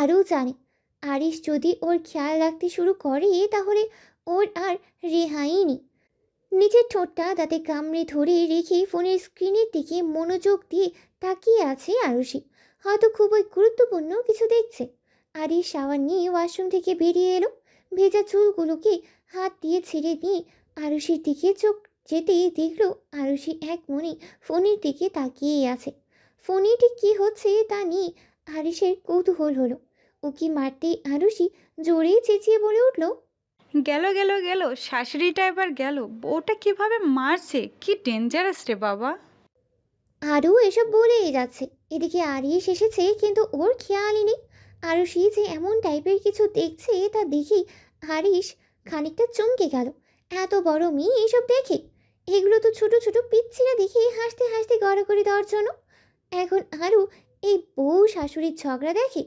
আরও জানে আরিশ যদি ওর খেয়াল রাখতে শুরু করে তাহলে ওর আর রেহাই নেই। নিজের ঠোঁটটা তাতে কামড়ে ধরে রেখে ফোনের স্ক্রিনের দিকে মনোযোগ দিয়ে তাকিয়ে আছে আরুষি। হয়তো খুবই গুরুত্বপূর্ণ কিছু দেখছে। আরিশ শাওয়ার নিয়ে ওয়াশরুম থেকে বেরিয়ে এলো। ভেজা চুলগুলোকে হাত দিয়ে ছেড়ে দিয়ে আরুষির দিকে চোখ যেতেই দেখলো আরুষি এক মনে ফোনের দিকে তাকিয়েই আছে। ফোনে ঠিক কী হচ্ছে তা নিয়ে আরিশের কৌতূহল হলো। উকি মারতেই আরুষি জোরে চেঁচিয়ে বলে উঠল, গেল গেল গেল, শাশুড়িটা এবার গেল। বউটা কিভাবে মারছে, কি ডেঞ্জারাস রে বাবা। আরও এসব বলেই যাচ্ছে। এদিকে আরিশ এসেছে কিন্তু ওর খেয়ালই নেই। আরুষি যে এমন টাইপের কিছু দেখছে তা দেখেই আরিশ খানিকটা চমকে গেল। এত বড় মেয়ে এসব দেখে? এগুলো তো ছোট ছোট পিচ্ছিরা দেখে হাসতে হাসতে গড়াগড়ি দেওয়ার জন্য। এখন আরও এই বউ শাশুড়ির ঝগড়া দেখে?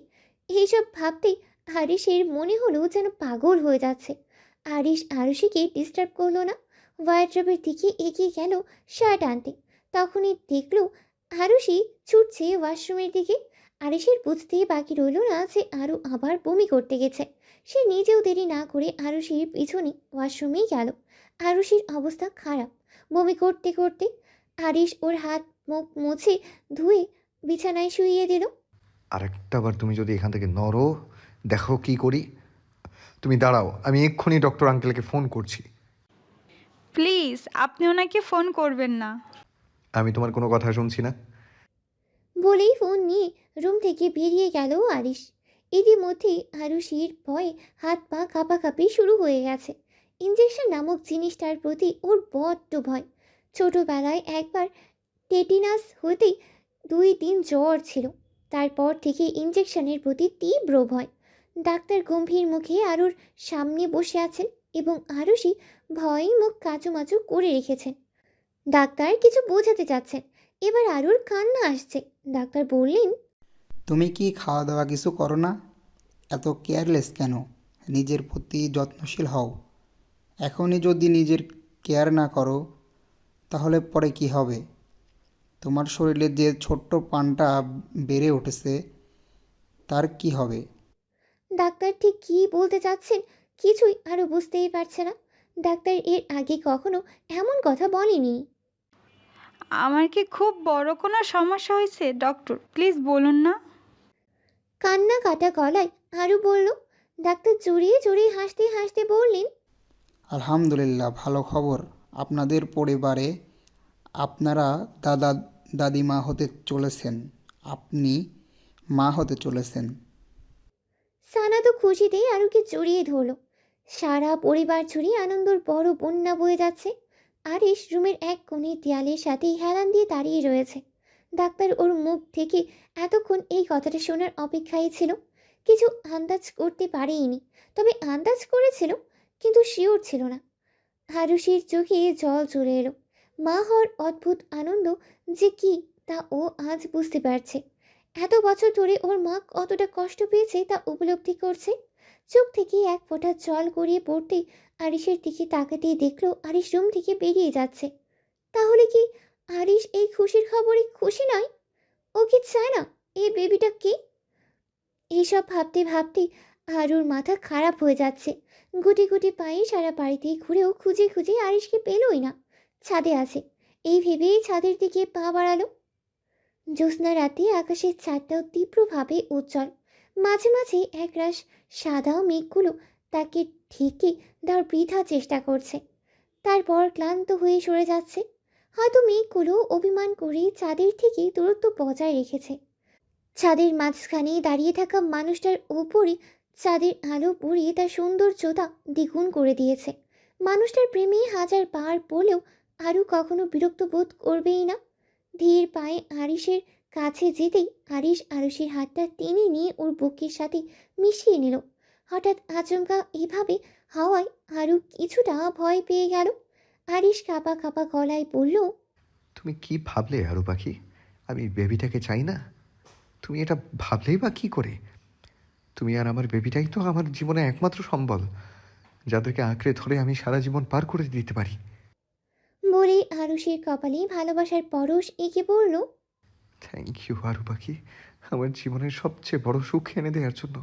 এইসব ভাবতেই আরিশের মনে হলো যেন পাগল হয়ে যাচ্ছে। আরিশ আরুষিকে ডিস্টার্ব করলো না। ওয়ার্ড্রবের দিকে এগিয়ে গেল শার্ট আনতে। তখনই দেখল আরুষি ছুটছে ওয়াশরুমের দিকে। আরুষির বুঝতেই বাকি রইল না যে আরু আবার বমি করতে গেছে। সে নিজেও দেরি না করে আরুষির পিছনে ওয়াশরুমেই গেল। আরুষির অবস্থা খারাপ, বমি করতে করতে। আরিশ ওর হাত মুখ মুছে ধুয়ে বিছানায় শুইয়ে দিল। আরেকটা বার তুমি যদি এখান থেকে নড়ো, দেখো কি করি। তুমি দাঁড়াও, আমি এক্ষুনি ডক্টর আঙ্কেলকে ফোন করছি। প্লিজ আপনি ওনাকে ফোন করবেন না। আমি তোমার কোনো কথা শুনছি না। বলেই ফোন নিয়ে রুম থেকে বেরিয়ে গেল আরিশ। ইতিমধ্যে আরুষির ভয়ে হাত পা কাঁপাকাঁপি শুরু হয়ে গেছে। ইঞ্জেকশন নামক জিনিসটার প্রতি ওর বড্ড ভয়। ছোটবেলায় একবার টেটিনাস হতেই 2 দিন জ্বর ছিল। তারপর থেকে ইঞ্জেকশনের প্রতি তীব্র ভয়। ডাক্তার গম্ভীর মুখে আরুর সামনে বসে আছেন এবং আরুষি ভয়ে মুখ কাচুমাচু করে রেখেছেন। ডাক্তার কিছু বোঝাতে চাচ্ছেন। এবার আরুর কান্না আসছে। ডাক্তার বললেন, তুমি কি খাওয়া দাওয়া কিছু করো না? এত কেয়ারলেস কেন? নিজের প্রতি যত্নশীল হও। এখনই যদি নিজের কেয়ার না করো তাহলে পরে কি হবে? তোমার শরীরে যে ছোট্ট পানটা বেড়ে উঠেছে তার কি হবে? ডাক্তার ঠিক কী বলতে চাচ্ছেন কিছুই আরও বুঝতেই পারছে না। ডাক্তার এর আগে কখনো এমন কথা বলেনি। আমার কি খুব বড় কোনো সমস্যা হয়েছে ডক্টর? প্লিজ বলুন না। কান্না কাটা গলায় আরও বলল। ডাক্তার জড়িয়ে জড়িয়ে হাসতে হাসতে বললেন, আলহামদুলিল্লাহ, ভালো খবর। আপনাদের পরিবারে আপনারা দাদা দাদিমা হতে চলেছেন। আপনি মা হতে চলেছেন। সানা তো খুশিতে আরুকে জড়িয়ে ধরল। সারা পরিবার জুড়ে আনন্দর বড় বন্যা বয়ে যাচ্ছে। আরিশ রুমের এক কোণে দেয়ালের সাথে হেলান দিয়ে দাঁড়িয়ে রয়েছে। ডাক্তার ওর মুখ থেকে এতক্ষণ এই কথাটা শোনার অপেক্ষায় ছিল। কিছু আন্দাজ করতে পারেইনি, তবে আন্দাজ করেছিল, কিন্তু শিওর ছিল না। আরুষির চোখে জল চলে এলো। মা হওয়ার অদ্ভুত আনন্দ যে কি তা ও আজ বুঝতে পারছে। এত বছর ধরে ওর মা কতটা কষ্ট পেয়েছে তা উপলব্ধি করছে। চোখ থেকে এক ফোঁটা জল গড়িয়ে পড়তেই আরিশের দিকে তাকাতেই দেখলো আরিশ রুম থেকে বেরিয়ে যাচ্ছে। তাহলে কি আরিশ এই খুশির খবরে খুশি নয়? ও কি চায় না এই বেবিটা কি? এইসব ভাবতে ভাবতে আরুর মাথা খারাপ হয়ে যাচ্ছে। গুটি গুটি পায়ে সারা বাড়িতে ঘুরেও খুঁজে খুঁজে আরিশকে পেলই না। ছাদে আছে এই ভেবেই ছাদের দিকে পা বাড়ালো। জ্যোৎস্না রাতে আকাশের চাঁদটাও তীব্রভাবে উজ্জ্বল। মাঝে মাঝে একরাশ সাদা মেঘগুলো তাকে ঢেকে দেওয়ার বৃথা চেষ্টা করছে, তারপর ক্লান্ত হয়ে সরে যাচ্ছে। হয়তো মেঘগুলো অভিমান করে চাঁদের থেকে দূরত্ব বজায় রেখেছে। ছাদের মাঝখানে দাঁড়িয়ে থাকা মানুষটার ওপরে চাঁদের আলো পড়িয়ে তার সৌন্দর্যতা দ্বিগুণ করে দিয়েছে। মানুষটার প্রেমে হাজার বার পড়লেও আরও কখনো বিরক্ত বোধ করবেই না। ধীর পায়ে আরিশের কাছে যেতেই আরিশ আরুষির হাতটা টেনে নিয়ে ওর বুকের সাথে মিশিয়ে নিল। হঠাৎ আচমকা এভাবে হাওয়ায় আরও কিছুটা ভয় পেয়ে গেল। আরিশ কাঁপা কাঁপা গলায় বলল, তুমি কি ভাবলে আরু পাখি? আমি বেবিটাকে চাই না? তুমি এটা ভাবলেই বা কী করে? তুমি আর আমার বেবিটাই তো আমার জীবনে একমাত্র সম্বল, যাদেরকে আঁকড়ে ধরে আমি সারা জীবন পার করে দিতে পারি। বলেই আরুষির কপালে ভালোবাসার পরশ এঁকে বলল, থ্যাংক ইউ আরু পাখি। আমার জীবনের সবচেয়ে বড় সুখ এনে দেওয়ার জন্য।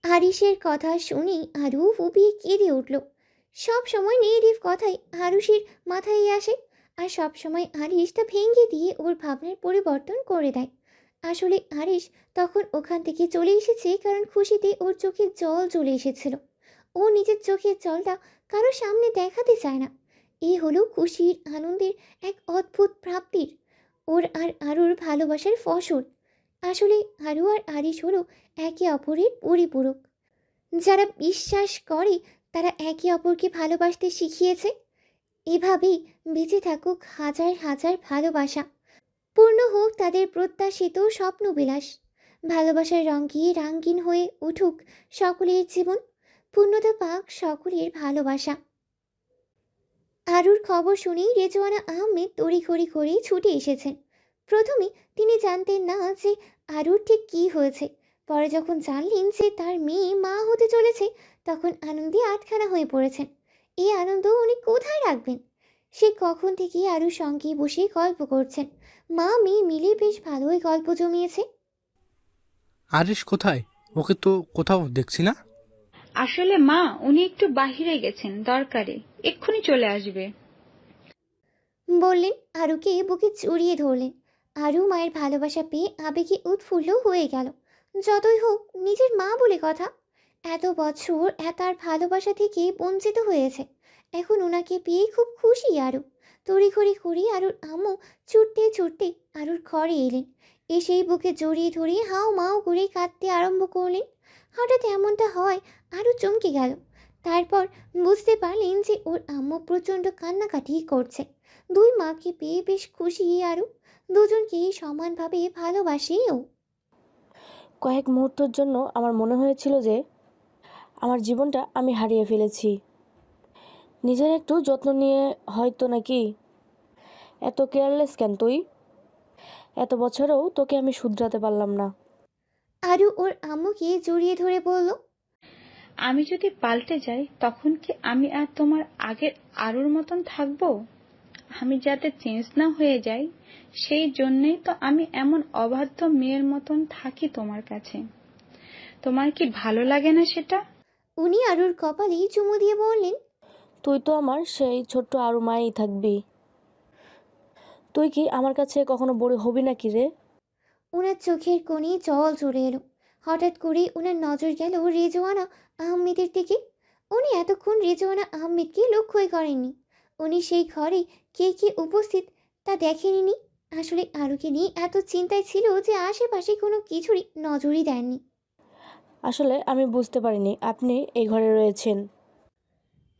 আরিশের কথা শুনে আরু ফুপিয়ে কেঁদে উঠল। সব সময় নেগেটিভ কথাই আরুষির মাথায় আসে, আর সব সময় আরিশ তা ভেঙে দিয়ে ওর ভাবনার পরিবর্তন করে দেয়। আসলে আরিশ তখন ওখান থেকে চলে এসেছে কারণ খুশিতে ওর চোখে জল চলে এসেছিল। ও নিজের চোখের জলটা কারো সামনে দেখাতে চায় না। এই হলো খুশির আনন্দের এক অদ্ভুত প্রাপ্তির, ওর আর আরুর ভালোবাসার ফসল। আসলে আরু আর আরিশ হলো একে অপরের পরিপূরক। যারা বিশ্বাস করে তারা একে অপরকে ভালোবাসতে শিখিয়েছে। এভাবেই বেঁচে থাকুক হাজার হাজার ভালোবাসা, পূর্ণ হোক তাদের প্রত্যাশিত স্বপ্নবিলাস। ভালোবাসার রঙে রাঙিন হয়ে উঠুক সকলের জীবন, পূর্ণতা পাক সকলের ভালোবাসা। আরুর খবর শুনেই রেজওয়ানা আহমেদ তড়িঘড়ি করে ছুটে এসেছেন। প্রথমে তিনি জানতেন না যে আরুর ঠিক কী হয়েছে। পরে যখন জানলেন যে তার মেয়ে মা হতে চলেছে, তখন আনন্দে আটখানা হয়ে পড়েছেন। এই আনন্দ উনি কোথায় রাখবেন? সে কখন থেকে আরুর সঙ্গে বসে গল্প করছেন। মা মেয়ে মিলে বেশ ভালোই গল্প জমিয়েছে। আরিশ কোথায়? ওকে তো কোথাও দেখছি না। আসলে মা, উনি একটু বাহিরে গেছেন দরকারে, এক্ষুনি চলে আসবে। বললেন, আরুকে বুকে জড়িয়ে ধরলেন। আরু মায়ের ভালোবাসা পেয়ে আবেগে উৎফুল্ল হয়ে গেল। যতই হোক নিজের মা বলে কথা, এত বছর তার ভালোবাসা থেকে বঞ্চিত হয়েছে। এখন ওনাকে পেয়ে খুব খুশি আরু। তড়িঘড়ি করে আরুর আম্মু ছুটতে ছুটতে আরুর ঘরে এলেন। এসেই বুকে জড়িয়ে ধরে হাও মাও করে কাঁদতে আরম্ভ করলেন। হঠাৎ এমনটা হয় আরু চমকে গেল। তারপর বুঝতে পারলেন যে ওর আম্মু প্রচণ্ড কান্নাকাটি করছে। দুই মাকে পেয়ে বেশ খুশি আরু, দুজনকেই সমানভাবে ভালোবাসেও। কয়েক মুহূর্তের জন্য আমার মনে হয়েছিল যে আমার জীবনটা আমি হারিয়ে ফেলেছি। নিজের একটু যত্ন নিয়ে হয়তো নাকি। এত কেয়ারলেস কেন তুই? এত বছরেও তোকে আমি শুধরাতে পারলাম না। আরু ওর আম্মুকে জড়িয়ে ধরে বলল, আমি যদি পাল্টে যাই তখন কি আমি আর তোমার আগের আরুর মতন থাকবো? আমি যাতে চেঞ্জ না হয়ে যাই সেই জন্যই তো আমি এমন অবাধ্য মেয়ের মতন থাকি তোমার কাছে। তোমার কি ভালো লাগে না সেটা? উনি আরুর কপালে চুমু দিয়ে বললেন, তুই তো আমার সেই ছোট্ট আরু মায়েই থাকবি। তুই কি আমার কাছে কখনো বড় হবি নাকি রে? ওনার চোখের কোণে জল চলে এলো। হঠাৎ করে ওনার নজর গেল রেজওয়ানা আহমেদের দিকে। উনি এতক্ষণ রেজওয়ানা আহমেদকে লক্ষ্যই করেননি। উনি সেই ঘরে কে কে উপস্থিত তা দেখেননি। আসলে আরুকে নিয়ে এত চিন্তায় ছিল যে আশেপাশে কোনো কিছুরই নজরই দেননি। আসলে আমি বুঝতে পারিনি আপনি এই ঘরে রয়েছেন।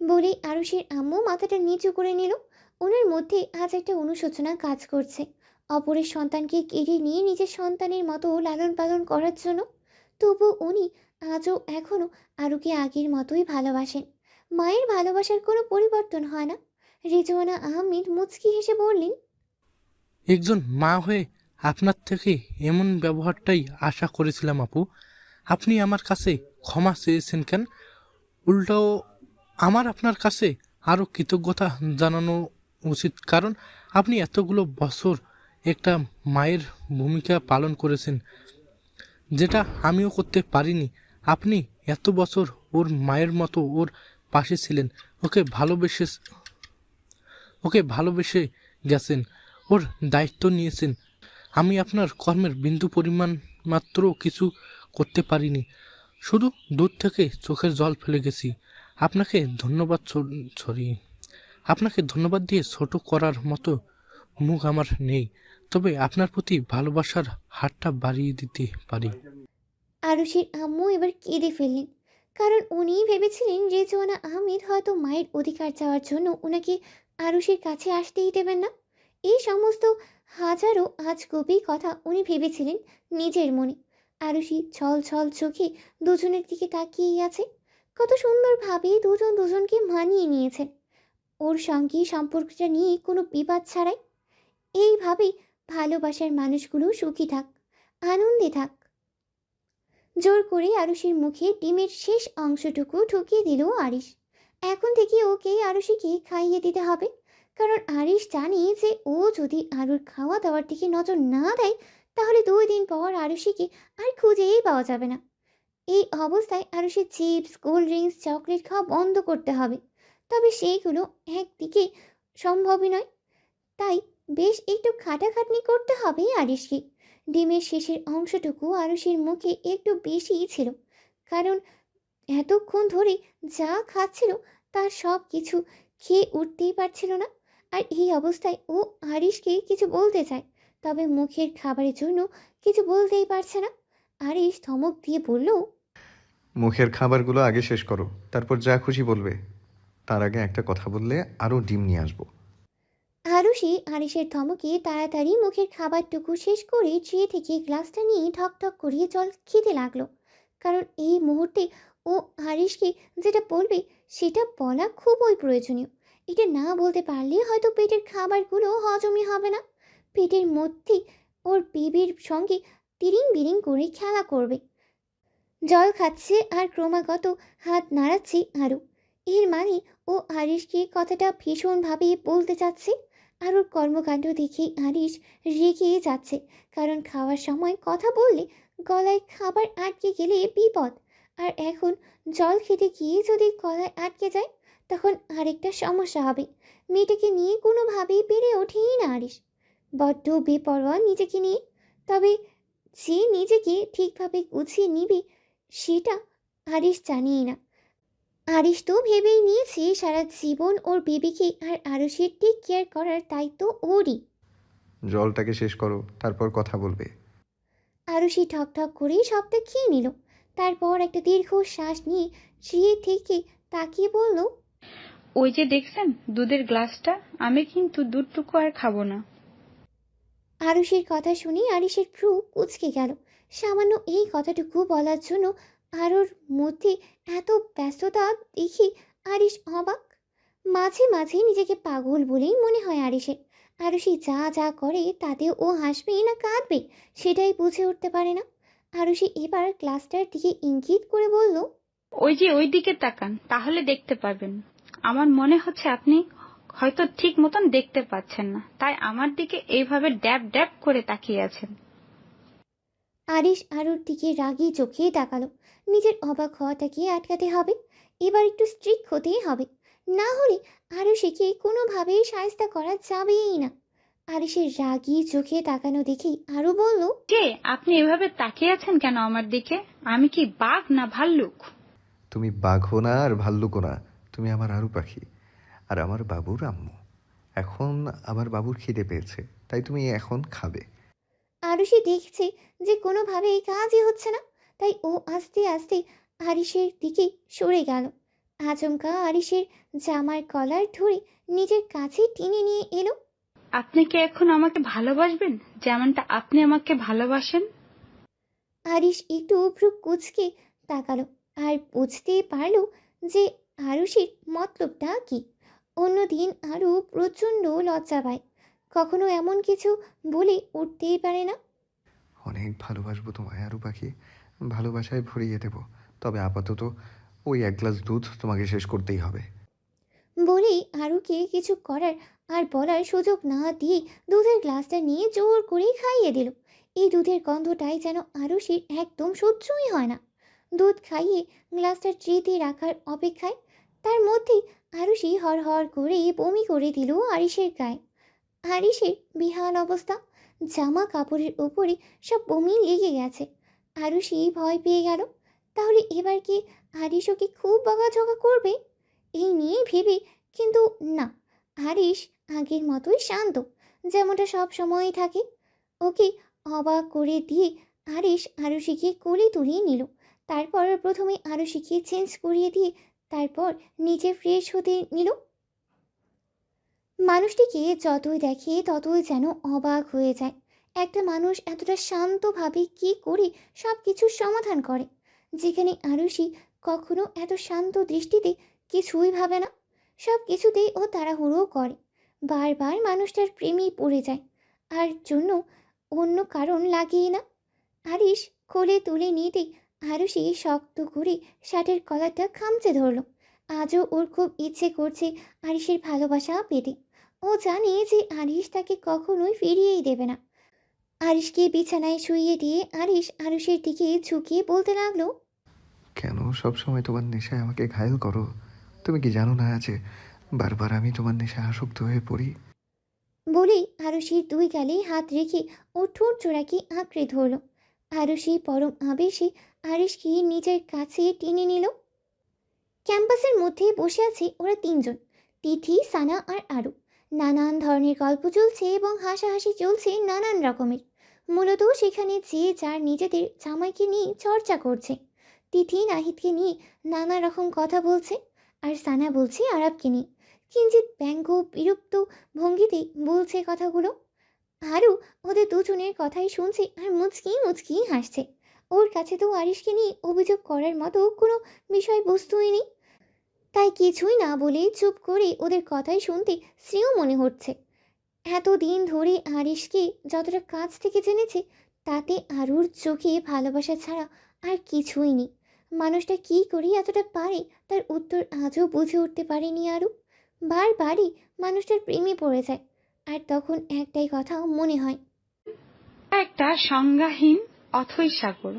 বলেই আরুষের আম্মু মাথাটা নিচু করে নিল। ওনার মধ্যে আজ একটা অনুশোচনা কাজ করছে, অপরের সন্তানকে কেড়ে নিয়ে নিজের সন্তানের মতো লালন পালন করার জন্য। তবু উনি আজও এখনও আরুকে আগের মতোই ভালোবাসেন। মায়ের ভালোবাসার কোনো পরিবর্তন হয় না। রেজওয়ানা আহমেদ মুচকি হেসে বললেন, একজন মা হয়ে আপনার থেকে এমন ব্যবহারটাই আশা করেছিলাম আপু। আপনি আমার কাছে ক্ষমা চেয়েছেন কেন? উল্টো আমার আপনার কাছে আরও কৃতজ্ঞতা জানানো উচিত, কারণ আপনি এতগুলো বছর একটা মায়ের ভূমিকা পালন করেছেন, যেটা আমিও করতে পারিনি। আপনি এত বছর ওর মায়ের মতো ওর পাশে ছিলেন, ওকে ভালোবেসে গেছেন, ওর দায়িত্ব নিয়েছেন। আমি আপনার কর্মের বিন্দু পরিমাণ মাত্র কিছু করতে পারিনি, শুধু দূর থেকে চোখের জল ফেলে গেছি। আপনাকে আপনাকে ধন্যবাদ দিয়ে ছোট করার মতো মুখ আমার নেই, তবে আপনার প্রতি ভালোবাসার হাতটা বাড়িয়ে দিতে পারি। আরুষের আম্মু এবার কেঁদে ফেললেন। কারণ উনি ভেবেছিলেন রেজওয়ানা আহমেদ হয়তো মায়ের অধিকার চাওয়ার জন্য ওনাকে আরুষের কাছে আসতেই দেবেন না। এই সমস্ত হাজারো আজগুবি কথা উনি ভেবেছিলেন নিজের মনে। আরুষি ছল ছল চোখে দুজনের দিকে তাকিয়েই আছে। কত সুন্দরভাবে দুজন দুজনকে মানিয়ে নিয়েছেন। ওর সঙ্গে সম্পর্কটা নিয়ে কোনো বিবাদ ছাড়াই। এইভাবেই ভালোবাসার মানুষগুলো সুখী থাক, আনন্দে থাক। জোর করে আরুষির মুখে ডিমের শেষ অংশটুকু ঢুকিয়ে দিল আরিশ। এখন থেকে ওকে আরুষিকে খাইয়ে দিতে হবে, কারণ আরিশ জানে যে ও যদি আরুর খাওয়া দাওয়ার দিকে নজর না দেয় তাহলে 2 দিন পর আরুষিকে আর খুঁজেই পাওয়া যাবে না। এই অবস্থায় আরুষির চিপস, কোল্ড ড্রিঙ্কস, চকলেট খাওয়া বন্ধ করতে হবে। তবে সেইগুলো একদিকে সম্ভবই নয়। তাই বেশ একটু খাটাখাটনি করতে হবে আরিশকে। ডিমের শেষের অংশটুকু আরুষির মুখে একটু বেশিই ছিল, কারণ এতক্ষণ ধরে যা খাচ্ছিল তার সব কিছু খেয়ে উঠতেই পারছিল না। আর এই অবস্থায় ও আরিশকে কিছু বলতে চায়, তবে মুখের খাবারের জন্য কিছু বলতেই পারছে না। আরিশ ধমক দিয়ে বলল, মুখের খাবারগুলো আগে শেষ করো, তারপর যা খুশি বলবে। তার আগে একটা কথা বললে আরও ডিম নিয়ে আসবো। আরুষি আরিশের ধমকে তাড়াতাড়ি মুখের খাবারটুকু শেষ করে ট্রে থেকে গ্লাসটা নিয়ে ঠক ঠক করিয়ে জল খেতে লাগলো। কারণ এই মুহূর্তে ও আরিশকে যেটা বলবে সেটা বলা খুবই প্রয়োজনীয়। এটা না বলতে পারলে হয়তো পেটের খাবারগুলো হজমই হবে না। পেটের মধ্যে ওর বেবির সঙ্গে তিরিং বিরিং করে খেলা করবে। জল খাচ্ছে আর ক্রমাগত হাত নাড়াচ্ছে আরু। এর মানে ও আরিশকে কথাটা ভীষণভাবে বলতে চাচ্ছে। আর ওর কর্মকাণ্ড দেখে আরিশ রেগে যাচ্ছে, কারণ খাওয়ার সময় কথা বললে গলায় খাবার আটকে গেলে বিপদ। আর এখন জল খেতে গিয়ে যদি গলায় আটকে যায় তখন আরেকটা সমস্যা হবে। মেয়েটাকে নিয়ে কোনোভাবেই পেরে ওঠেই না আরিশ। বড্ড বেপরোয়া নিজেকে নিয়ে। তবে যে নিজেকে ঠিকভাবে গুছিয়ে নিবে সেটা আরিশ জানেই না। আরিশ তো ভেবেই নিয়েছে সারা জীবন ওর বেবিকে আর আরুষের টেক কেয়ার করার দায়িত্ব ওরই। জলটাকে শেষ করো, তারপর কথা বলবে। আরুষি ঠক ঠক করে সবটা খেয়ে নিল। তারপর একটা দীর্ঘ শ্বাস নিয়ে ট্রে থেকে তাকিয়ে বলল, ওই যে দেখছেন দুধের গ্লাসটা, আমি কিন্তু দুধটুকু আর খাবো না। আরুষির কথা শুনে আরিশের ভ্রু কুঁচকে গেল। সামান্য এই কথাটুকু বলার জন্য আরুর মধ্যে এত ব্যস্ততা দেখে আরিশ অবাক। মাঝে মাঝে নিজেকে পাগল বলেই মনে হয় আরিশের। আরুষি যা যা করে তাতে ও হাসবে না কাঁদবে সেটাই বুঝে উঠতে পারে না। আরুষি এবার ক্লাসটার দিকে ইঙ্গিত করে বলল, ওই যে ওই দিকে তাকান, তাহলে দেখতে পাবেন। আমার মনে হচ্ছে আপনি হয়তো ঠিক মতন দেখতে পাচ্ছেন না, তাই আমার দিকে এইভাবে ড্যাব ড্যাব করে তাকিয়ে আছেন। আরিশ আরুর দিকে রাগী চোখে তাকালো। নিজের অবাক হওয়াটাকে আটকাতে হবে। এবার একটু স্ট্রিক্ট হতেই হবে, না হলে আরুষিকে কোনোভাবেই সায়স্তা করা যাবেই না। আরিশের রাগী চোখে তাকানো দেখেই আরু বলল, কে আপনি এভাবে তাকিয়ে আছেন কেন আমার দিকে? আমি কি বাঘ না ভাল্লুক? তুমি বাঘও না আর ভাল্লুকও না, তুমি আমার আরু পাখি আর আমার বাবুর আম্মু। এখন আমার বাবুর খিদে পেয়েছে, তাই তুমি এখন খাবে। আরুষি দেখছে যে কোনোভাবেই কাজই হচ্ছে না, তাই ও আস্তে আস্তে আরিশের দিকে সরে গেল। আচমকা আরিশের জামার কলার ধরে নিজের কাছে টেনে নিয়ে এলো। আপনি কি এখন আমাকে ভালোবাসবেন যেমনটা আপনি আমাকে ভালোবাসেন? আরিশ একটু ভ্রু কুঁচকে তাকালো আর বুঝতে পারলো যে আরুষির মতলবটা কি। অন্যদিন আরও প্রচণ্ড লজ্জা পায়, কখনো এমন কিছু বলে উঠতেই পারে না। অনেক ভালোবাসবো তোমায় আরু পাখি, ভালোবাসায় ভরিয়ে দেব। তবে আপাতত ওই 1 গ্লাস দুধ তোমাকে শেষ করতেই হবে। বলেই আরুকে কিছু করার আর বলার সুযোগ না দিয়ে দুধের গ্লাসটা নিয়ে জোর করে খাইয়ে দিল। এই দুধের গন্ধটাই যেন আরুষির একদম সহ্যই হয় না। দুধ খাইয়ে গ্লাসটা ট্রেতে রাখার অপেক্ষায় তার মধ্যেই আরুষি হড়হড় করে বমি করে দিল আরিশের গায়ে। আরিশের বিহান অবস্থা, জামা কাপড়ের উপরে সব বমি লেগে গেছে। আরুষি ভয় পেয়ে গেল। তাহলে এবার কি আরিশ ওকে খুব বকাঝকা করবে এই নিয়ে ভেবে, কিন্তু না, আরিশ আগের মতোই শান্ত, যেমনটা সব সময়ই থাকে। ওকে অবাক করে দিয়ে আরিশ আরুষিকে কোলে তুলিয়ে নিল। তারপর প্রথমে আরুষিকে চেঞ্জ করিয়ে দিয়ে তারপর নিজে ফ্রেশ হতে নিল। মানুষটিকে যতই দেখে ততই যেন অবাক হয়ে যায়। একটা মানুষ এতটা শান্তভাবে কী করে সব কিছুর সমাধান করে, যেখানে আরুষি কখনো এত শান্ত দৃষ্টিতে কিছুই ভাবে না। সব কিছুতেই ও তাড়াহুড়ো করে, বারবার মানুষটার প্রেমেই পড়ে যায়, আর জন্য অন্য কারণ লাগেই না। আরিশ কোলে তুলে নিতেই আরুষি শক্ত করে শার্টের কলারটা খামচে ধরল। আজও ওর খুব ইচ্ছে করছে আরিশের ভালোবাসা পেতে। ও জানে যে আরিশ তাকে কখনোই ফিরিয়েই দেবে না। আরিশকে বিছানায় শুইয়ে দিয়ে আরিশ আরুষের দিকে ঝুঁকিয়ে বলতে লাগলো, কেন সব সময় তোমার নেশায় আমাকে ঘায়েল করো? তুমি কি জানো না যে বারবার আমি তোমার নেশায় আসক্ত হয়ে পড়ি? বলেই আরুষির দুই গালে হাত রেখে ওর ঠোঁট জোড়াকে আঁকড়ে ধরল। আরুষি পরম আবেশে আরিশকে নিজের কাছে টেনে নিল। ক্যাম্পাসের মধ্যে বসে আছে ওরা তিনজন, তিথি, সানা আর আরু। নানান ধরনের গল্প চলছে এবং হাসাহাসি চলছে নানান রকমের। মূলত সেখানে যে যার নিজেদের জামাইকে নিয়ে চর্চা করছে। তিথি নাহিদকে নিয়ে নানা রকম কথা বলছে, আর সানা বলছে আরবকে নিয়ে। কিঞ্চিত ব্যঙ্গ বিরক্ত ভঙ্গিতে বলছে কথাগুলো। আরু ওদের দুজনের কথাই শুনছে আর মুচকি মুচকি হাসছে। ওর কাছে তো আরিশকে নিয়ে অভিযোগ করার মতো কোনো বিষয়বস্তুই নেই, তাই কিছুই না বলে চুপ করে ওদের কথাই শুনতে শ্রেয় মনে হচ্ছে। এতদিন ধরে আরিশকে যতটা কাছ থেকে জেনেছে, তাতে আরুর চোখে ভালোবাসা ছাড়া আর কিছুই নেই। মানুষটা কী করে এতটা পারে তার উত্তর আজও বুঝে উঠতে পারেনি আরু। বারবারই মানুষটার প্রেমে পড়ে যায়, আর তখন একটাই কথা মনে হয়, একটা সংজ্ঞাহীন অথৈ সাগর।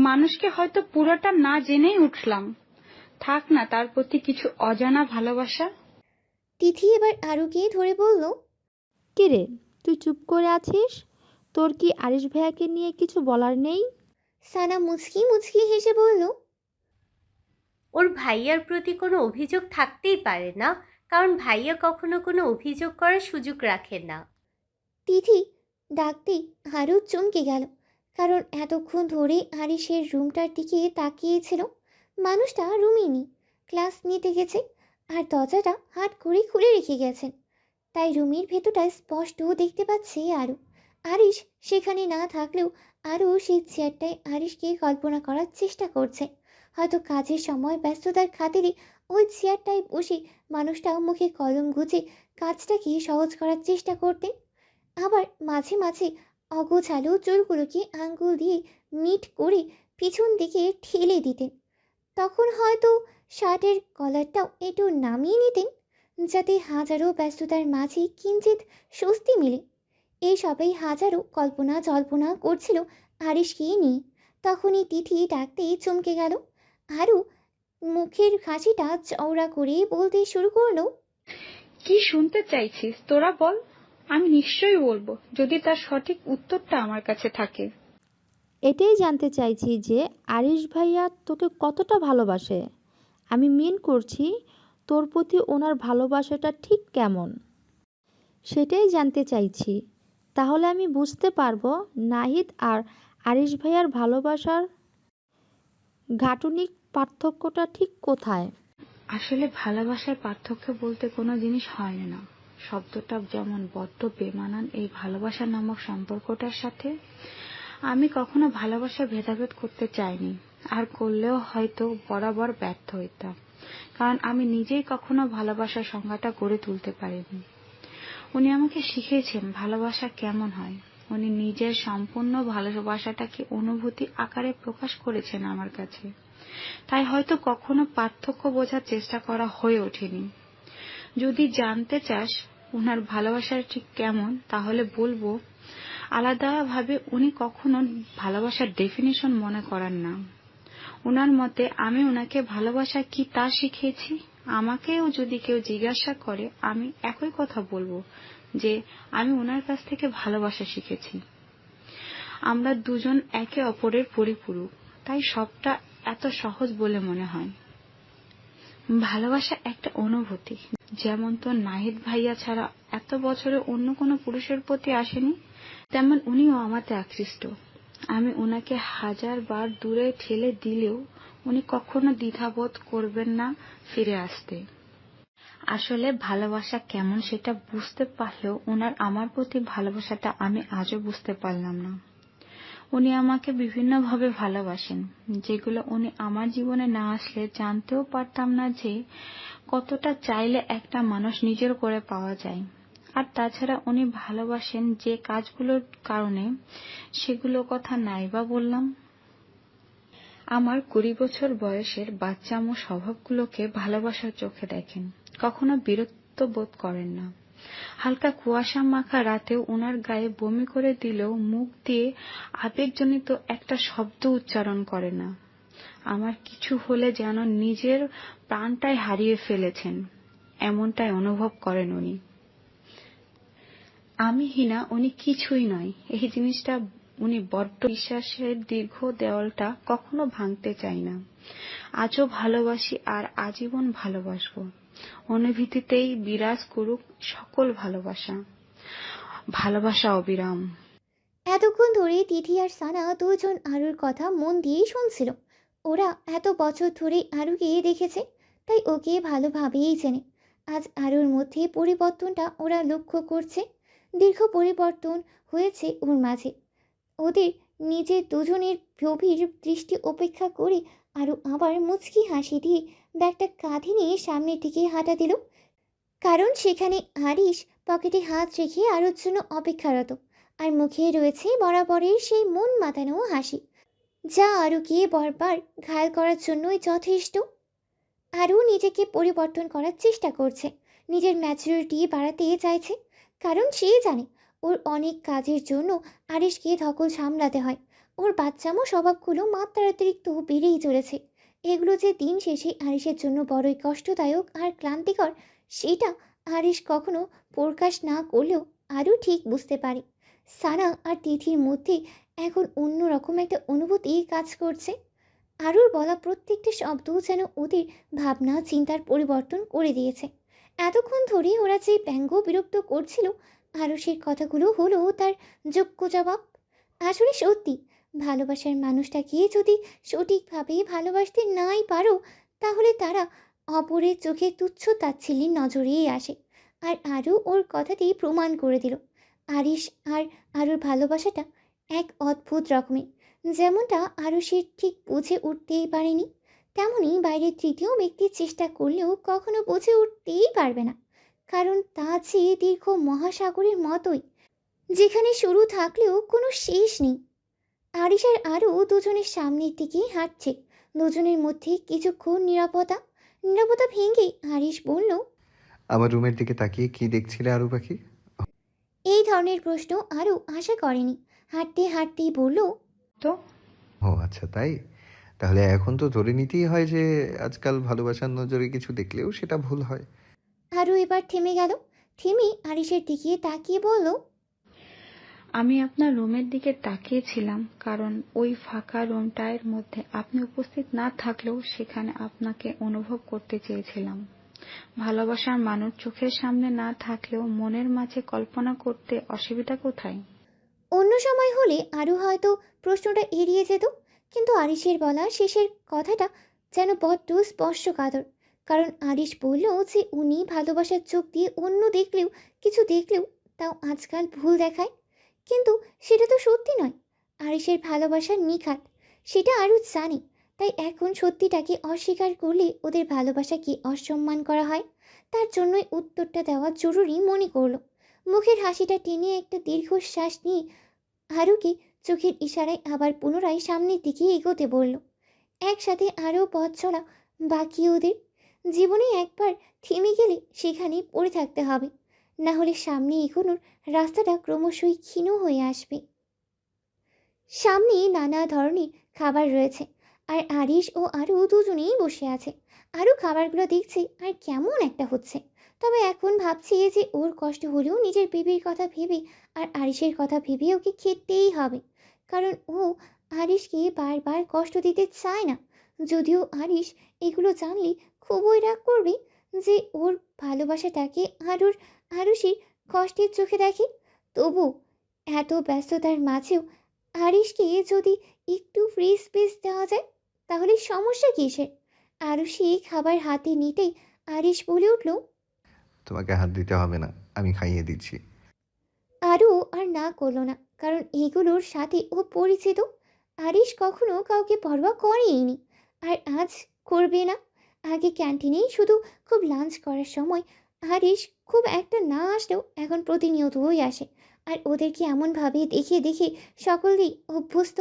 মানুষকে হয়তো পুরোটা না জেনেই উঠলাম, থাক না তার প্রতি কিছু অজানা ভালোবাসা। তিথি এবার আরুকে ধরে বলল, কিরে, তুই চুপ করে আছিস? তোর কি আরিশ ভাইয়াকে নিয়ে কিছু বলার নেই? সানা মুচকি মুচকি হেসে বলল, ওর ভাইয়ার প্রতি কোনো অভিযোগ থাকতেই পারে না, কারণ ভাইয়া কখনো কোনো অভিযোগ করার সুযোগ রাখে না। তিথি ডাকতেই আরু চমকে গেল, কারণ এতক্ষণ ধরে আরিশের রুমটার দিকে তাকিয়েছিল। মানুষটা রুমই নেই, ক্লাস নিতে গেছে, আর দরজাটা হাট করে খুলে রেখে গেছেন। তাই রুমের ভেতরটা স্পষ্ট দেখতে পাচ্ছে আরু। আরিশ সেখানে না থাকলেও আরু সেই চেয়ারটায় আরিশকে কল্পনা করার চেষ্টা করছে। হয়তো কাজের সময় ব্যস্ততার খাতিরে ওই চেয়ারটায় বসে মানুষটা মুখে কলম গুজে কাজটাকে সহজ করার চেষ্টা করতেন। আবার মাঝে মাঝে অগোছালো চুলগুলোকে আঙ্গুল দিয়ে মিট করে পিছন দিকে ঠেলে দিতেন। তখন হয়তো শার্টের কলারটাও একটু নামিয়ে নিতেন, যাতে হাজারো ব্যস্ততার মাঝে কিঞ্চিত স্বস্তি মিলে। এইসবেই হাজারো কল্পনা জল্পনা করছিল আরিশকে নিয়ে। তখনই তিথি ডাকতে চমকে গেল। আরও মুখের হাসিটা চওড়া করে বলতে শুরু করলো, কি শুনতে চাইছিস তোরা বল, আমি নিশ্চয়ই বলবো যদি তার সঠিক উত্তরটা আমার কাছে থাকে। এটাই জানতে চাইছি যে আরিশ ভাইয়া তোকে কতটা ভালোবাসে। আমি মিন করছি, তোর প্রতি ওনার ভালোবাসাটা ঠিক কেমন সেটাই জানতে চাইছি। তাহলে আমি বুঝতে পারবো নাহিদ আর আরিশ ভাইয়ার ভালোবাসার গাঠনিক পার্থক্যটা ঠিক কোথায়। আসলে ভালোবাসার পার্থক্য বলতে কোনো জিনিস হয় না। শব্দটা যেমন বড্ড বেমানান এই ভালোবাসা নামক সম্পর্কটার সাথে। আমি কখনো ভালোবাসার ভেদাভেদ করতে চাইনি, আর করলেও হয়তো বরাবর ব্যর্থ হইতাম, কারণ আমি নিজেই কখনো ভালোবাসার সংজ্ঞাটা গড়ে তুলতে পারিনি। উনি আমাকে শিখিয়েছেন ভালোবাসা কেমন হয়। উনি নিজের সম্পূর্ণ ভালোবাসাটাকে অনুভূতি আকারে প্রকাশ করেছেন আমার কাছে, তাই হয়তো কখনো পার্থক্য বোঝার চেষ্টা করা হয়ে ওঠেনি। যদি জানতে চাস উনার ভালোবাসার ঠিক কেমন, তাহলে বলবো আলাদাভাবে উনি কখনো ভালোবাসার ডেফিনিশন মনে করেন না। উনার মতে আমি উনাকে ভালোবাসা কি তা শিখিয়েছি। আমাকেও যদি কেউ জিজ্ঞাসা করে আমি একই কথা বলবো যে আমি উনার কাছ থেকে ভালোবাসা শিখেছি। আমরা দুজন একে অপরের পরিপূরক, তাই সবটা এত সহজ বলে মনে হয়। ভালোবাসা একটা অনুভূতি, যেমন তো নাহিদ ভাইয়া ছাড়া এত বছরে অন্য কোনো পুরুষের প্রতি আসেনি, তেমন উনিও আমাতে আকৃষ্ট। আমি উনাকে 1000 বার দূরে ঠেলে দিলেও উনি কখনো দ্বিধাবোধ করবেন না ফিরে আসতে। আসলে ভালোবাসা কেমন সেটা বুঝতে পারলেও উনার আমার প্রতি ভালোবাসাটা আমি আজও বুঝতে পারলাম না। উনি আমাকে বিভিন্নভাবে ভালোবাসেন, যেগুলো উনি আমার জীবনে না আসলে জানতেও পারতাম না যে কতটা চাইলে একটা মানুষ নিজের করে পাওয়া যায়। আর তাছাড়া উনি ভালোবাসেন যে কাজগুলোর কারণে, সেগুলো কথা নাই বা বললাম। আমার 20 বছর বয়সের বাচ্চামো স্বভাবগুলোকে ভালোবাসার চোখে দেখেন, কখনো বিরক্ত বোধ করেন না। হালকা কুয়াশা মাখা রাতেও ওনার গায়ে বমি করে দিলেও মুখ দিয়ে আবেগজনিত একটা শব্দ উচ্চারণ করে না। আমার কিছু হলে যেন নিজের প্রাণটাই হারিয়ে ফেলেছেন এমনটাই অনুভব করেন উনি। আমি হিনা, উনি কিছুই নয়। এই জিনিসটা উনি বড্ড বিশ্বাসের দীর্ঘ দেওয়ালটা কখনো ভাঙতে চাই না। আজও ভালোবাসি আর আজীবন ভালোবাসবো। অনুভূতিতেই বিরাজ করুক সকল ভালোবাসা, ভালোবাসা অবিরাম। এতক্ষণ ধরে তিথি আর সানা দুজন আরুর কথা মন দিয়েই শুনছিল। ওরা এত বছর ধরে আরুকে দেখেছে, তাই ওকে ভালোভাবেই চেনে। আজ আরুর মধ্যে পরিবর্তনটা ওরা লক্ষ্য করছে। দীর্ঘ পরিবর্তন হয়েছে ওর মাঝে। ওদের নিজের দুজনের গভীর দৃষ্টি উপেক্ষা করে আরু আবার মুচকি হাসি দিয়ে ব্যাগটা কাঁধে নিয়ে সামনের দিকে হাঁটা দিল। কারণ সেখানে আরিশ পকেটে হাত রেখে আরুর জন্য অপেক্ষারত, আর মুখে রয়েছে বরাবরের সেই মন মাতানো হাসি, যা আরুকে বারবার ঘায়াল করার জন্যই যথেষ্ট। আরও নিজেকে পরিবর্তন করার চেষ্টা করছে, নিজের ম্যাচুরিটি বাড়াতে চাইছে। কারণ সে জানে ওর অনেক কাজের জন্য আরিশকে ধকল সামলাতে হয়। ওর বাচ্চামো স্বভাবগুলো মাত্রাতিরিক্ত বেড়েই চলেছে। এগুলো যে দিন শেষে আরিশের জন্য বড়ই কষ্টদায়ক আর ক্লান্তিকর, সেটা আরিশ কখনো প্রকাশ না করলেও আরও ঠিক বুঝতে পারে। সানা আর তিথির মধ্যে এখন অন্যরকম একটা অনুভূতি কাজ করছে। আরুর বলা প্রত্যেকটা শব্দ যেন ওদের ভাবনা চিন্তার পরিবর্তন করে দিয়েছে। এতক্ষণ ধরে ওরা যে ব্যঙ্গ বিরক্ত করছিল, আরুষের কথাগুলো হলো তার যোগ্য জবাব। আসলে সত্যি, ভালোবাসার মানুষটাকে যদি সঠিকভাবে ভালোবাসতে নাই পারো, তাহলে তারা অপরের চোখে তুচ্ছ তাচ্ছিল্যের নজরেই আসে। আর আরও ওর কথাতেই প্রমাণ করে দিল আরিশ আর আরুর ভালোবাসাটা এক অদ্ভুত রকমের। যেমনটা আরও সে ঠিক বুঝে উঠতেই পারেনি, তেমনি বাইরের তৃতীয় ব্যক্তির চেষ্টা করলেও কখনো বুঝে উঠতেই পারবে না। কারণ তা যে দীর্ঘ মহাসাগরের মতোই, যেখানে শুরু থাকলেও কোনো শেষ নেই। আরিশ আর আরও দুজনের সামনের দিকে হাঁটছে। দুজনের মধ্যে কিছুক্ষণ নিরাপত্তা ভেঙে আরিশ বলল, আমার রুমের দিকে তাকিয়ে কি দেখছিলে আরু পাখি? এই ধরনের প্রশ্ন আরও আশা করেনি। হাঁটতে হাঁটতেই বলল, তো ও আচ্ছা, তাই? তাহলে এখন তো ধরে নিতেই হয় যে আজকাল ভালোবাসার নজরে কিছু দেখলেও সেটা ভুল হয়। আরও এবার থেমে গেল। থেমে আরিশের দিকে তাকিয়ে বলল, আমি আপনার রুমের দিকে তাকিয়েছিলাম কারণ ওই ফাঁকা রুমটার মধ্যে আপনি উপস্থিত না থাকলেও সেখানে আপনাকে অনুভব করতে চেয়েছিলাম। ভালোবাসার মানুষ চোখের সামনে না থাকলেও মনের মাঝে কল্পনা করতে অসুবিধা কোথায়? অন্য সময় হলে আরও হয়তো প্রশ্নটা এড়িয়ে যেত, কিন্তু আরিশের বলা শেষের কথাটা যেন বড্ড স্পর্শকাতর। কারণ আরিশ বলল যে উনি ভালোবাসার চোখ দিয়ে অন্য কিছু দেখলেও তাও আজকাল ভুল দেখায়। কিন্তু সেটা তো সত্যি নয়। আরিশের ভালোবাসার নিখাত, সেটা আরও জানে। তাই এখন সত্যিটাকে অস্বীকার করলে ওদের ভালোবাসাকে অসম্মান করা হয়। তার জন্যই উত্তরটা দেওয়া জরুরি মনে করলো। মুখের হাসিটা টেনে একটা দীর্ঘশ্বাস নিয়ে আরুকে চোখের ইশারায় আবার পুনরায় সামনের দিকে এগোতে বলল। একসাথে আরও পথ চলা বাকি ওদের। জীবনে একবার থেমে গেলে সেখানে পড়ে থাকতে হবে, না হলে সামনে এগোনোর রাস্তাটা ক্রমশই ক্ষীণ হয়ে আসবে। সামনে নানা ধরনের খাবার রয়েছে, আর আরিশ ও আরও দুজনেই বসে আছে। আরও খাবারগুলো দেখছে আর কেমন একটা হচ্ছে। তবে এখন ভাবছি যে ওর কষ্ট হলেও নিজের বেবির কথা ভেবে আর আরিশের কথা ভেবে ওকে খেতেই হবে। কারণ ও আরিশকে বারবার কষ্ট দিতে চায় না। যদিও আরিশ এগুলো জানলে খুবই রাগ করবে যে ওর ভালোবাসাটাকে আরুষির কষ্টের চোখে দেখে। তবু এত ব্যস্ততার মাঝেও আরিশকে যদি একটু ফ্রি স্পেস দেওয়া যায়, তাহলে সমস্যা কিসের? আরুষি খাবার হাতে নিতেই আরিশ বলে উঠল, তোমাকে হাত দিতে হবে না, আমি খাইয়ে দিচ্ছি। আরও আর না করলো না, কারণ এগুলোর সাথে ও পরিচিত। আরিশ কখনো কাউকে পরোয়া করেইনি, আর আজ করবে না। আগে ক্যান্টিনেই শুধু খুব লাঞ্চ করার সময় আরিশ খুব একটা না আসলেও এখন প্রতিনিয়তই আসে। আর ওদেরকে এমনভাবে দেখে দেখে সকলেই অভ্যস্ত।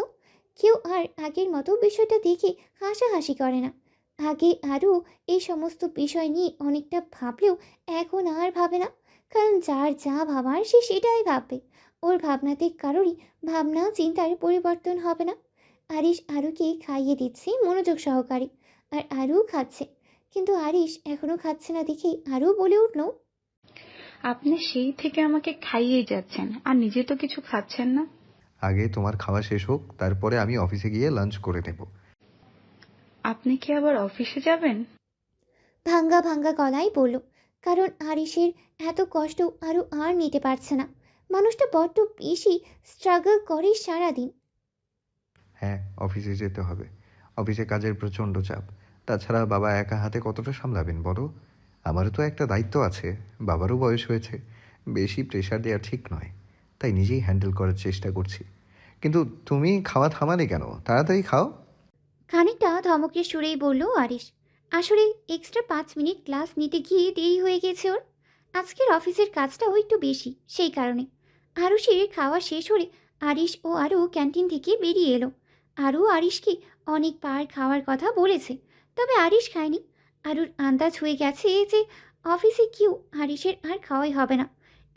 কেউ আর আগের মতো বিষয়টা দেখে হাসাহাসি করে না। আগে আরও এই সমস্ত বিষয় নিয়ে অনেকটা ভাবলেও এখন আর ভাবে না। কারণ যার যা ভাবার সে সেটাই ভাববে। ওর ভাবনাতে কারোরই ভাবনা চিন্তার পরিবর্তন হবে না। আরিশ আরুকে খাইয়ে দিচ্ছে মনোযোগ সহকারে, আর আরু খাচ্ছে। কিন্তু আরিশ এখনো খাচ্ছে না দেখেই আরু বলে উঠল, আপনি সেই থেকে আমাকে খাইয়েই যাচ্ছেন আর নিজে তো কিছু খাচ্ছেন না। আগে তোমার খাওয়া শেষ হোক, তারপরে আমি অফিসে গিয়ে লাঞ্চ করে নেব। আপনি কি আবার অফিসে যাবেন? ভাঙ্গা ভাঙ্গা গলায় বলল, কারণ আরিশের এত কষ্ট আরু আর নিতে পারছে না। মানুষটা বড্ড বেশি স্ট্রাগল করে সারাদিন। হ্যাঁ, অফিসে যেতে হবে। অফিসে কাজের প্রচণ্ড চাপ। তাছাড়া বাবা একা হাতে কতটা সামলাবেন বলো? আমারও তো একটা দায়িত্ব আছে। বাবারও বয়স হয়েছে, বেশি প্রেশার দেওয়া ঠিক নয়। তাই নিজেই হ্যান্ডেল করার চেষ্টা করছি। কিন্তু তুমি খাওয়া থামালে কেন? তাড়াতাড়ি খাও। খানিকটা ধমকের সুরেই বলল আরিশ। আসলে এক্সট্রা 5 মিনিট ক্লাস নিতে গিয়ে দেরি হয়ে গেছে ওর। আজকের অফিসের কাজটাও একটু বেশি, সেই কারণে। আরুষের খাওয়া শেষ হলে আরিশ ও আরও ক্যান্টিন থেকে বেরিয়ে এলো। আরও আরিশকে অনেকবার খাওয়ার কথা বলেছে, তবে আরিশ খায়নি। আরুর আন্দাজ হয়ে গেছে যে অফিসে কেউ আরিশের আর খাওয়াই হবে না।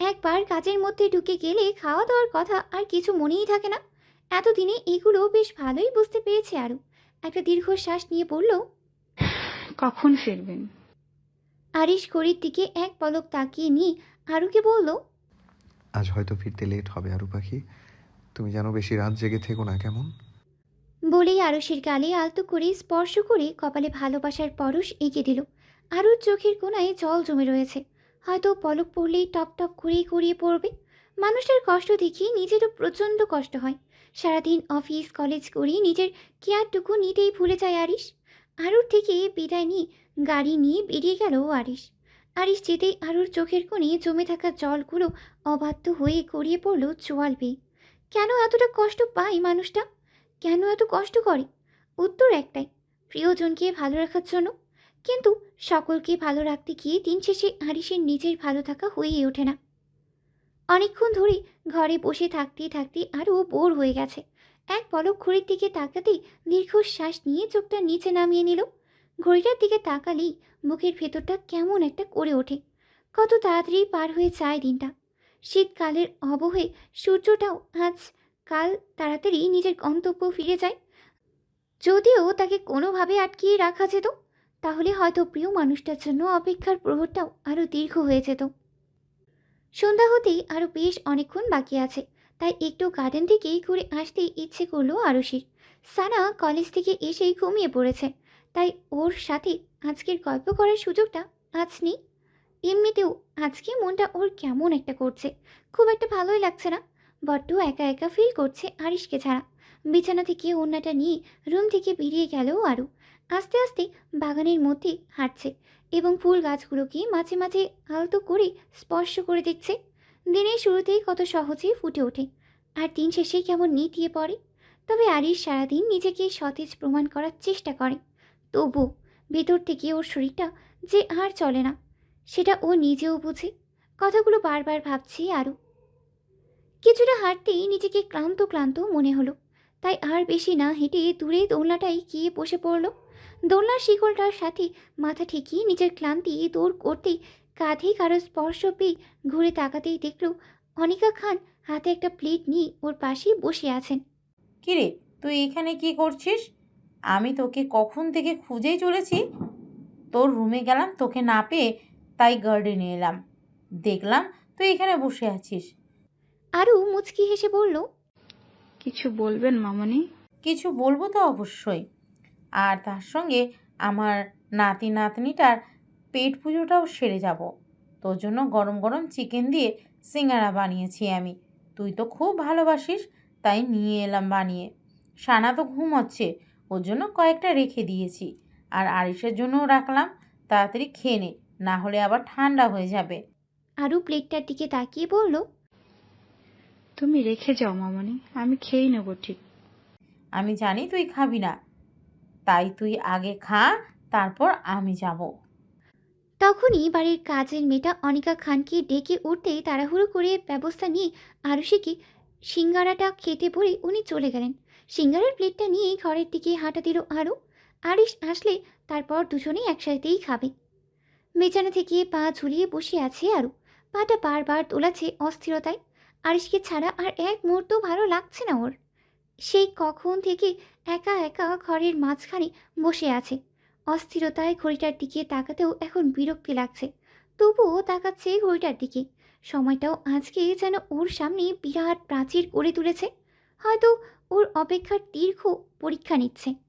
একবার কাজের মধ্যে ঢুকে গেলে খাওয়া দাওয়ার কথা আর কিছু মনেই থাকে না। এতদিনে এগুলো বেশ ভালোই বুঝতে পেরেছে আরু। একটা দীর্ঘশ্বাস নিয়ে বলল, কখন ফিরবেন? আরিশ ঘড়ির দিকে এক পলক তাকিয়ে নিয়ে আরুকে বলল, আজ হয়তো ফিরতে লেট হবে আরু পাখি। তুমি যেন বেশি রাত জেগে থেকো না, কেমন? বলেই আরুষের গালে আলতো করে স্পর্শ করে কপালে ভালোবাসার পরশ এঁকে দিল। আরুর চোখের কোণায় জল জমে রয়েছে, হয়তো পলক পড়লেই টপ টপ করে গড়িয়ে পড়বে। মানুষটার কষ্ট দেখে নিজেরও প্রচণ্ড কষ্ট হয়। সারাদিন অফিস কলেজ করে নিজের কেয়ারটুকু নিতেই ভুলে যায় আরিশ। আরুর থেকে বিদায় নিয়ে গাড়ি নিয়ে বেরিয়ে গেল আরিশ। আরিশ যেতেই আরুর চোখের কোণে জমে থাকা জলগুলো অবাধ্য হয়ে গড়িয়ে পড়ল চোয়াল বেয়ে। কেন এতটা কষ্ট পায় মানুষটা? কেন এত কষ্ট করে? উত্তর একটাই, প্রিয়জনকে ভালো রাখার জন্য। কিন্তু সকলকে ভালো রাখতে গিয়ে দিন শেষে আরিশের নিজের ভালো থাকা হয়েই ওঠে না। অনেকক্ষণ ধরে ঘরে বসে থাকতে থাকতে আরও বোর হয়ে গেছে। এক পলক ঘড়ির দিকে তাকাতেই দীর্ঘশ্বাস নিয়ে চোখটা নিচে নামিয়ে নিল। ঘড়িটার দিকে তাকালেই মুখের ভেতরটা কেমন একটা করে ওঠে। কত তাড়াতাড়ি পার হয়ে যায় দিনটা। শীতকালের অবহে সূর্যটাও আজ কাল তাড়াতাড়ি নিজের গন্তব্য ফিরে যায়। যদিও তাকে কোনোভাবে আটকিয়ে রাখা যেত, তাহলে হয়তো প্রিয় মানুষটার জন্য অপেক্ষার প্রহরটাও আরও দীর্ঘ হয়ে যেত। সন্ধ্যা হতেই আরও বেশ অনেকক্ষণ বাকি আছে, তাই একটু গার্ডেন থেকেই ঘুরে আসতেই ইচ্ছে করলো আরুষির। সানা কলেজ থেকে এসেই ঘুমিয়ে পড়েছে, তাই ওর সাথে আজকের গল্প করার সুযোগটা আজ নেই। এমনিতেও আজকে মনটা ওর কেমন একটা করছে, খুব একটা ভালোই লাগছে না। বড্ড একা একা ফিল করছে আরিশকে ছাড়া। বিছানা থেকে ওড়নাটা নিয়ে রুম থেকে বেরিয়ে গেল আরু। আস্তে আস্তে বাগানের মধ্যে হাঁটছে এবং ফুল গাছগুলোকে মাঝে মাঝে আলতো করে স্পর্শ করে দেখছে। দিনের শুরুতেই কত সহজেই ফুটে ওঠে, আর দিন শেষে কেমন নিতিয়ে পড়ে। তবে আরিশ সারাদিন নিজেকে সতেজ প্রমাণ করার চেষ্টা করে, তবু ভেতর থেকে ওর শরীরটা যে আর চলে না, সেটা ও নিজেও বুঝে। কথাগুলো বারবার ভাবছি আরও। কিছুটা হাঁটতেই নিজেকে ক্লান্ত ক্লান্ত মনে হলো, তাই আর বেশি না হেঁটে দূরে দোলনাটায় গিয়ে বসে পড়ল। দোলনার শিকলটার সাথে মাথা ঠেকিয়ে নিজের ক্লান্তি দৌড় করতেই কাঁধে কারো স্পর্শ পেয়ে ঘুরে তাকাতেই দেখল অনিকা খান হাতে একটা প্লেট নিয়ে ওর পাশেই বসে আছেন। কিরে, তুই এখানে কি করছিস? আমি তোকে কখন থেকে খুঁজেই চলেছি। তোর রুমে গেলাম, তোকে না পেয়ে তাই গার্ডেনে এলাম, দেখলাম তুই এখানে বসে আছিস। আরও মুচকি হেসে বলল, কিছু বলবেন মামনি? কিছু বলবো তো অবশ্যই, আর তার সঙ্গে আমার নাতি নাতনিটার পেট পুজোটাও সেরে যাব। তোর জন্য গরম গরম চিকেন দিয়ে সিঙ্গারা বানিয়েছি আমি, তুই তো খুব ভালোবাসিস, তাই নিয়ে এলাম বানিয়ে। সানা তো ঘুমোচ্ছে, ওর জন্য কয়েকটা রেখে দিয়েছি, আর আরিসের জন্যও রাখলাম। তাড়াতাড়ি খেয়ে নে, না হলে আবার ঠান্ডা হয়ে যাবে। আরও প্লেটটার দিকে তাকিয়ে বলল, তুমি রেখে যাও মামনি, আমি খেয়ে নেব ঠিক। আমি জানি তুই খাবি না, তাই তুই আগে খা, তারপর আমি যাব। তখনই বাড়ির কাজের মেয়েটা অনিকা খানকে ডেকে উঠতেই তাড়াহুড়ো করে ব্যবস্থা নিয়ে আরুষিকে সিঙ্গারাটা খেতে বলে উনি চলে গেলেন। সিঙ্গারার প্লেটটা নিয়ে ঘরের দিকে হাঁটা দিল আরও। আরিশ আসলে তারপর দুজনেই একসাথেই খাবে। বিছানা থেকে পা ঝুলিয়ে বসে আছে আরু। পাটা বারবার তোলাছে অস্থিরতায়। আরিশকে ছাড়া আর এক মুহূর্ত ভালো লাগছে না ওর। সেই কখন থেকে একা একা ঘরের মাঝখানে বসে আছে। অস্থিরতায় ঘড়িটার দিকে তাকাতেও এখন বিরক্তি লাগছে, তবুও তাকাচ্ছে ঘড়িটার দিকে। সময়টাও আজকে যেন ওর সামনে বিরাট প্রাচীর করে তুলেছে, হয়তো ওর অপেক্ষার দীর্ঘ পরীক্ষা নিচ্ছে।